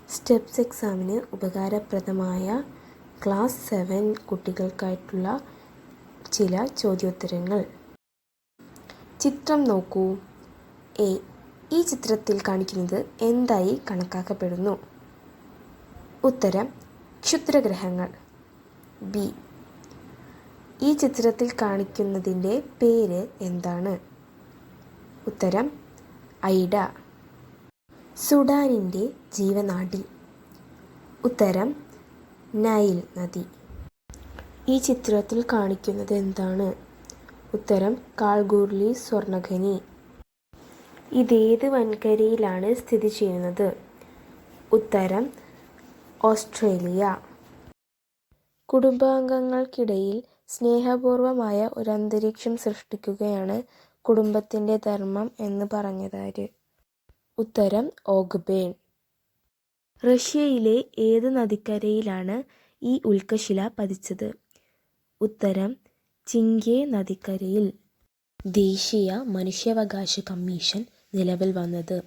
Steps എക്സാമിന് ഉപകാരപ്രദമായ class 7 കുട്ടികൾക്കായിട്ടുള്ള ചില ചോദ്യോത്തരങ്ങൾ. ചിത്രം നോക്കൂ. എ. ഈ ചിത്രത്തിൽ കാണിക്കുന്നത് എന്തായി കണക്കാക്കപ്പെടുന്നു? ഉത്തരം ക്ഷുദ്രഗ്രഹങ്ങൾ. ബി. ഈ ചിത്രത്തിൽ കാണിക്കുന്നതിൻ്റെ പേര് എന്താണ്? ഉത്തരം ഐഡ. സുഡാനിൻ്റെ ജീവനാഡി. ഉത്തരം നൈൽ നദി. ഈ ചിത്രത്തിൽ കാണിക്കുന്നത് എന്താണ്? ഉത്തരം കാൾഗൂർലി സ്വർണ്ണഖനി. ഇതേത് വൻകരയിലാണ് സ്ഥിതി ചെയ്യുന്നത്? ഉത്തരം ഓസ്ട്രേലിയ. കുടുംബാംഗങ്ങൾക്കിടയിൽ സ്നേഹപൂർവമായ ഒരു അന്തരീക്ഷം സൃഷ്ടിക്കുകയാണ് കുടുംബത്തിൻ്റെ ധർമ്മം എന്ന് പറഞ്ഞതാര്? ഉത്തരം ഓഗ്ബേൺ. റഷ്യയിലെ ഏത് നദിക്കരയിലാണ് ഈ ഉൽക്കശില പതിച്ചത്? ഉത്തരം ചിങ്കെ നദിക്കരയിൽ. ദേശീയ മനുഷ്യാവകാശ കമ്മീഷൻ നിലവിൽ വന്നത്?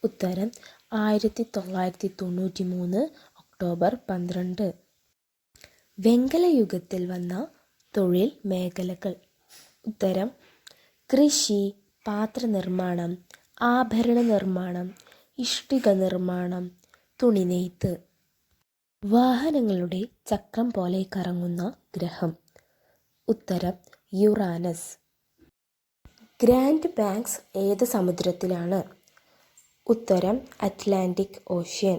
ഉത്തരം 1993 ഒക്ടോബർ 12. വെങ്കലയുഗത്തിൽ വന്ന തൊഴിൽ മേഖലകൾ? ഉത്തരം കൃഷി, പാത്രനിർമ്മാണം, ആഭരണ നിർമ്മാണം, ഇഷ്ടിക നിർമ്മാണം, തുണിനെയ്ത്ത്. വാഹനങ്ങളുടെ ചക്രം പോലെ കറങ്ങുന്ന ഗ്രഹം? ഉത്തരം യുറാനസ്. ഗ്രാൻഡ് ബാങ്ക്സ് ഏത് സമുദ്രത്തിലാണ്? ഉത്തരം അറ്റ്ലാന്റിക് ഓഷ്യൻ.